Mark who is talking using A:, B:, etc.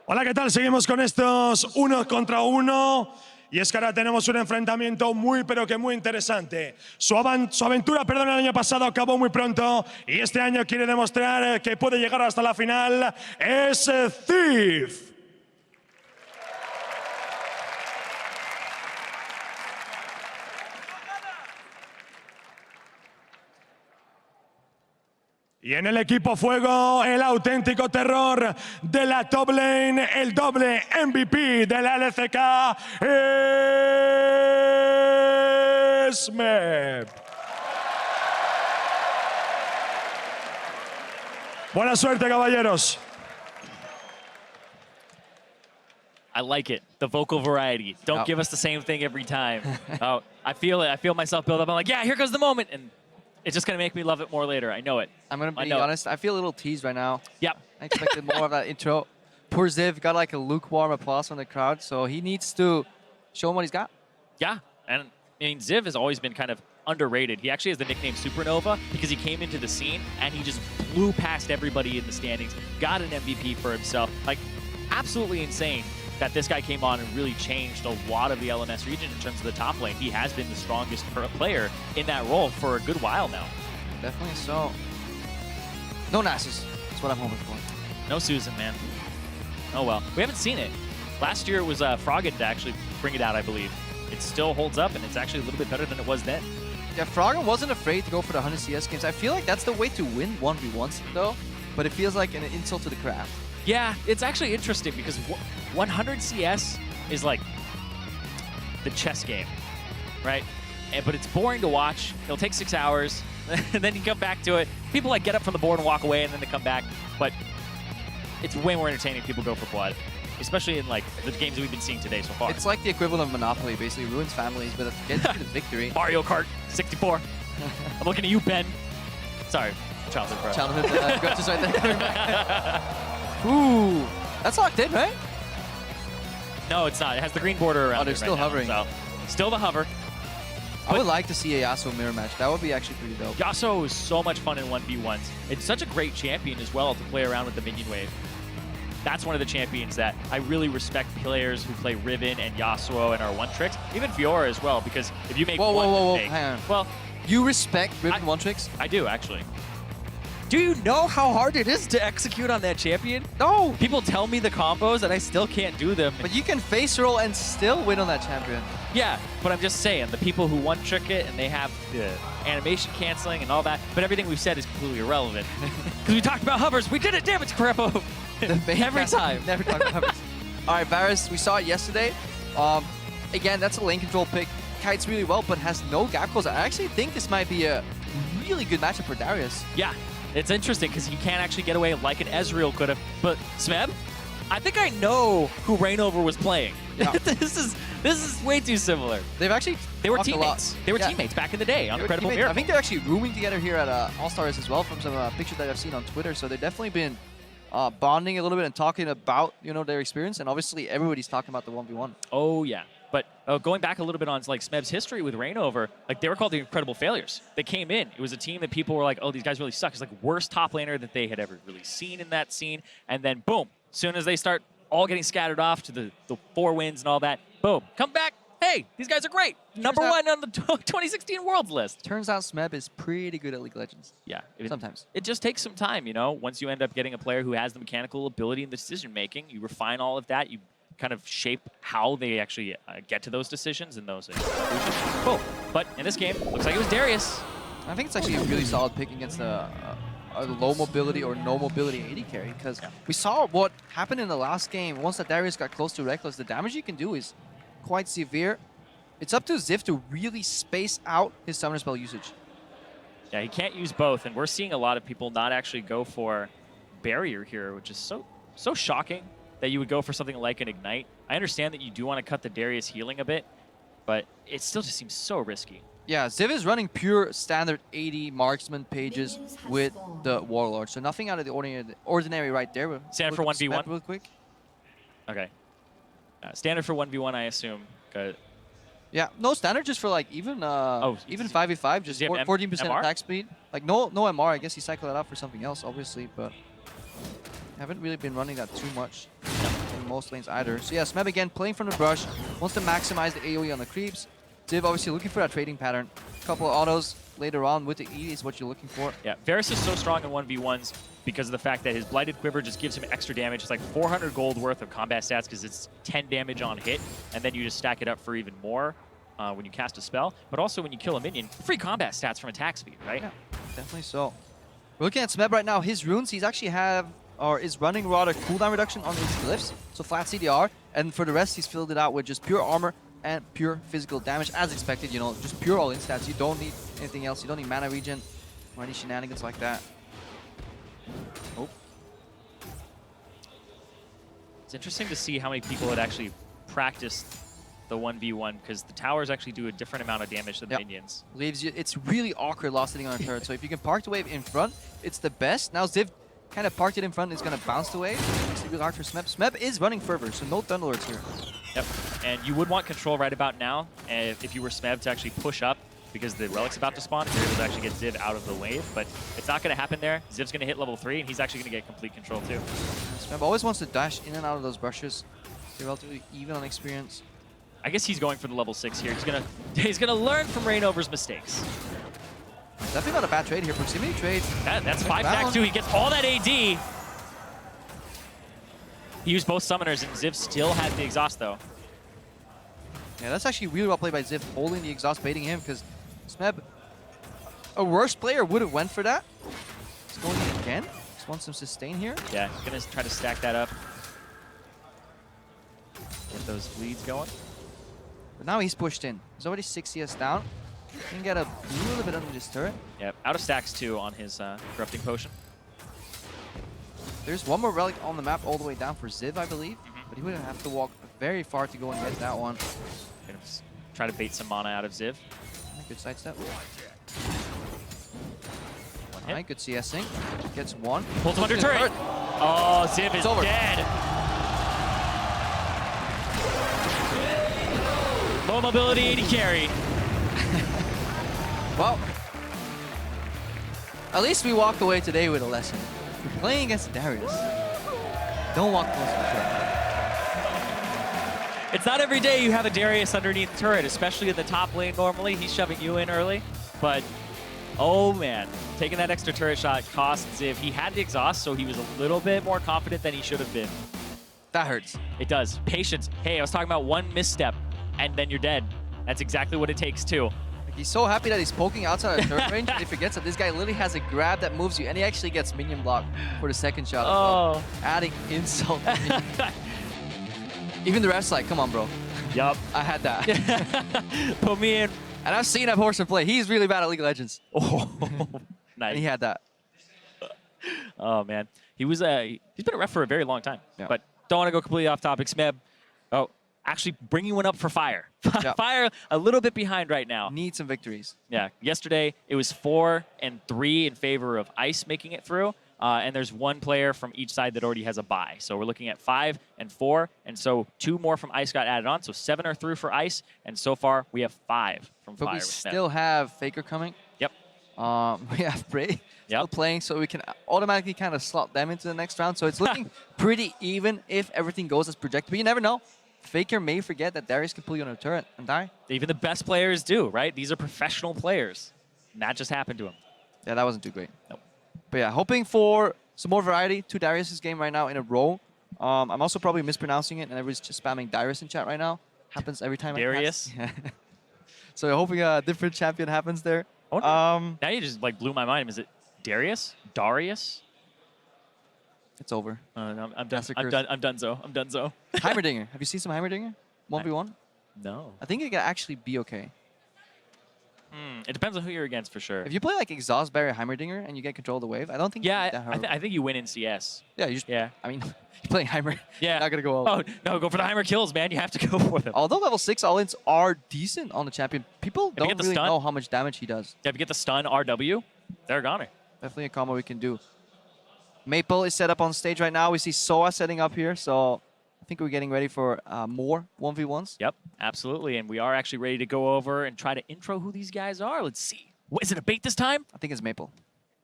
A: Hola, ¿qué tal? Seguimos con estos 1 contra 1. Y es que ahora tenemos un enfrentamiento muy, pero que muy interesante. Su aventura, el año pasado acabó muy pronto. Y este año quiere demostrar que puede llegar hasta la final. Es Thief. Y en el equipo fuego, el auténtico terror de la top lane, el doble MVP de la LCK, Smeb. Buena suerte, caballeros.
B: I like it. The vocal variety. Don't give us the same thing every time. Oh, I feel it. I feel myself build up. I'm like, yeah, here goes the moment. And it's just going to make me love it more later. I know it.
C: I'm going to be honest. I feel a little teased right now.
B: Yep.
C: I expected more of that intro. Poor Ziv got like a lukewarm applause from the crowd, so he needs to show him what he's got.
B: Yeah. And I mean, Ziv has always been kind of underrated. He actually has the nickname Supernova because he came into the scene and he just blew past everybody in the standings, got an MVP for himself. Like, absolutely insane that this guy came on and really changed a lot of the LMS region in terms of the top lane. He has been the strongest player in that role for a good while now.
C: Definitely so. No Nasus. That's what I'm hoping for.
B: No Susan, man. Oh well. We haven't seen it. Last year it was Froggen to actually bring it out, I believe. It still holds up, and it's actually a little bit better than it was then.
C: Yeah, Froggen wasn't afraid to go for the 100 CS games. I feel like that's the way to win 1v1s, though. But it feels like an insult to the craft.
B: Yeah, it's actually interesting because 100 CS is like the chess game, right? But it's boring to watch. It'll take 6 hours, and then you come back to it. People like get up from the board and walk away, and then they come back. But it's way more entertaining if people go for blood, especially in like the games that we've been seeing today so far.
C: It's like the equivalent of Monopoly, basically ruins families, but gets you the victory.
B: Mario Kart 64. I'm looking at you, Ben. Sorry, childhood bro.
C: Childhood, just right there. Ooh, that's locked in, right?
B: No, it's not. It has the green border around it.
C: Oh, they're still hovering.
B: So, still the hover.
C: I would like to see a Yasuo mirror match. That would be actually pretty dope.
B: Yasuo is so much fun in 1v1s. It's such a great champion as well to play around with the minion wave. That's one of the champions that I really respect players who play Riven and Yasuo and are one-tricks. Even Fiora as well, because if you make
C: whoa,
B: mistake,
C: hang on.
B: Well,
C: you respect Riven one-tricks?
B: I do, actually. Do you know how hard it is to execute on that champion?
C: No.
B: People tell me the combos and I still can't do them.
C: But you can face roll and still win on that champion.
B: Yeah, but I'm just saying, the people who one-trick it and they have the animation canceling and all that, but everything we've said is completely irrelevant. Because we talked about hovers. We did it, damn it, Crepo. Every time.
C: Never talk about hovers. All right, Varus, we saw it yesterday. Again, that's a lane control pick. Kites really well, but has no gap close. I actually think this might be a really good matchup for Darius.
B: Yeah. It's interesting because he can't actually get away like an Ezreal could have. But Smeb, I think I know who Reignover was playing. Yeah. This is way too similar.
C: They
B: were teammates. They were teammates back in the day on Incredible Miracle.
C: I think they're actually rooming together here at All-Stars as well from some pictures that I've seen on Twitter. So they've definitely been bonding a little bit and talking about their experience. And obviously everybody's talking about the 1v1.
B: Oh yeah. But going back a little bit on like Smeb's history with Reignover, like they were called the Incredible Failures. They came in. It was a team that people were like, oh, these guys really suck. It's like worst top laner that they had ever really seen in that scene. And then boom, as soon as they start all getting scattered off to the 4 wins and all that, boom, come back. Hey, these guys are great. Number 1 on the 2016 Worlds list.
C: Turns out Smeb is pretty good at League of Legends.
B: Yeah.
C: Sometimes.
B: It just takes some time, Once you end up getting a player who has the mechanical ability and the decision making, you refine all of that. You kind of shape how they actually get to those decisions and those conclusions. Cool. But in this game, looks like it was Darius.
C: I think it's actually a really solid pick against a low mobility or no mobility AD carry, because we saw what happened in the last game. Once that Darius got close to Reckless, the damage you can do is quite severe. It's up to Ziv to really space out his summoner spell usage.
B: Yeah, he can't use both, and we're seeing a lot of people not actually go for barrier here, which is so shocking that you would go for something like an Ignite. I understand that you do want to cut the Darius healing a bit, but it still just seems so risky.
C: Yeah, Ziv is running pure standard 80 marksman pages with the Warlord, so nothing out of the ordinary right there.
B: Standard for 1v1?
C: Real quick.
B: Okay. Standard for 1v1, I assume. Good.
C: Yeah, no standard, just for like even 5v5, just 14% attack speed. Like no MR, I guess he cycled that out for something else, obviously, but haven't really been running that too much. in most lanes either. So yeah, Smeb again playing from the brush, wants to maximize the AoE on the creeps. Ziv obviously looking for that trading pattern. A couple of autos later on with the E is what you're looking for.
B: Yeah, Varus is so strong in 1v1s because of the fact that his Blighted Quiver just gives him extra damage. It's like 400 gold worth of combat stats because it's 10 damage on hit, and then you just stack it up for even more when you cast a spell. But also when you kill a minion, free combat stats from attack speed, right?
C: Yeah, definitely so. We're looking at Smeb right now. His runes, he's actually is running rather cooldown reduction on his glyphs, so flat CDR, and for the rest he's filled it out with just pure armor and pure physical damage as expected, you know, just pure all-in stats. You don't need anything else. You don't need mana regen or any shenanigans like that.
B: Oh. It's interesting to see how many people had actually practiced the 1v1 because the towers actually do a different amount of damage than the minions.
C: Leaves you, it's really awkward lost sitting on a turret, so if you can park the wave in front, it's the best. Now Ziv kind of parked it in front, is going to bounce the wave. Makes it really hard for Smeb. Smeb is running Fervor, so no Thunderlords here.
B: Yep, and you would want control right about now if you were Smeb to actually push up because the Relic's about to spawn, if you're able to actually get Ziv out of the wave, but it's not going to happen there. Ziv's going to hit level 3, and he's actually going to get complete control too.
C: Smeb always wants to dash in and out of those brushes. They're relatively even on experience.
B: I guess he's going for the level 6 here. He's gonna learn from Reignover's mistakes.
C: Definitely not a bad trade here. Proximity trade.
B: That's 5 stacks too. He gets all that AD. He used both summoners, and Ziv still had the exhaust though.
C: Yeah, that's actually really well played by Ziv, holding the exhaust, baiting him, because Smeb, a worse player would have went for that. He's going in again. Just wants some sustain here.
B: Yeah, he's gonna try to stack that up. Get those bleeds going.
C: But now he's pushed in. He's already 6 CS down. Can get a little bit under this turret.
B: Yep, out of stacks too on his corrupting potion.
C: There's one more relic on the map all the way down for Ziv, I believe. But he would have to walk very far to go and get that one.
B: Gonna try to bait some mana out of Ziv.
C: Good sidestep.
B: One hit.
C: Alright, good CSing. Gets one.
B: Pulls him under turret. Oh, Ziv is
C: over.
B: dead. Low mobility AD carry.
C: Well, at least we walked away today with a lesson. If you're playing against Darius, don't walk close to the turret.
B: It's not every day you have a Darius underneath the turret, especially in the top lane normally. He's shoving you in early, but oh man, taking that extra turret shot cost Ziv. He had the exhaust, so he was a little bit more confident than he should have been.
C: That hurts.
B: It does. Patience. Hey, I was talking about one misstep, and then you're dead. That's exactly what it takes too.
C: He's so happy that he's poking outside of turret range, but he forgets that this guy literally has a grab that moves you, and he actually gets minion block for the second shot as well. Adding insult to me. Even the ref's like, come on, bro.
B: Yup.
C: I had that.
B: Put me in.
C: And I've seen that horseman play. He's really bad at League of Legends.
B: Oh, nice.
C: And he had that.
B: Oh, man. He's been a ref for a very long time.
C: Yeah.
B: But don't want to go completely off topic. Smeb, actually bringing one up for Fire.
C: Yeah.
B: Fire a little bit behind right now.
C: Need some victories.
B: Yeah, yesterday it was 4 and 3 in favor of Ice making it through, and there's one player from each side that already has a bye. So we're looking at 5 and 4, and so 2 more from Ice got added on, so 7 are through for Ice, and so far we have 5 from
C: But
B: Fire.
C: we
B: with Smeb.
C: still have FLICKR coming.
B: Yep.
C: We have Bray still playing, so we can automatically kind of slot them into the next round. So it's looking pretty even if everything goes as projected. But you never know. FLICKR may forget that Darius can pull you on a turret and die.
B: Even the best players do, right? These are professional players. And that just happened to him.
C: Yeah, that wasn't too great.
B: Nope.
C: But yeah, hoping for some more variety to Darius' game right now in a row. I'm also probably mispronouncing it, and everybody's just spamming Darius in chat right now. Happens every time.
B: Darius?
C: Yeah. So hoping a different champion happens there.
B: Oh, no. Now you just blew my mind. Is it Darius? Darius?
C: It's over.
B: I'm done.
C: That's a
B: I'm
C: curse.
B: done. I'm done. I'm done.
C: Heimerdinger. Have you seen some Heimerdinger? 1v1?
B: No.
C: I think it can actually be okay.
B: It depends on who you're against for sure.
C: If you play like Exhaust Barrier Heimerdinger and you get control of the wave, I don't think it's that
B: Yeah,
C: hard.
B: I think you win in CS.
C: Yeah, you just,
B: Yeah.
C: I mean, you're playing Heimer.
B: Yeah.
C: Not going to go all.
B: Oh, no, go for the Heimer kills, man. You have to go for them.
C: Although level 6 all-ins are decent on the champion, people
B: you
C: don't
B: get the
C: really
B: stun-
C: know how much damage he does.
B: Yeah, if you get the stun RW, they're a goner.
C: Definitely a combo we can do. Maple is set up on stage right now. We see Soa setting up here, so I think we're getting ready for more 1v1s.
B: Yep, absolutely. And we are actually ready to go over and try to intro who these guys are. Let's see. What, is it a bait this time?
C: I think it's Maple.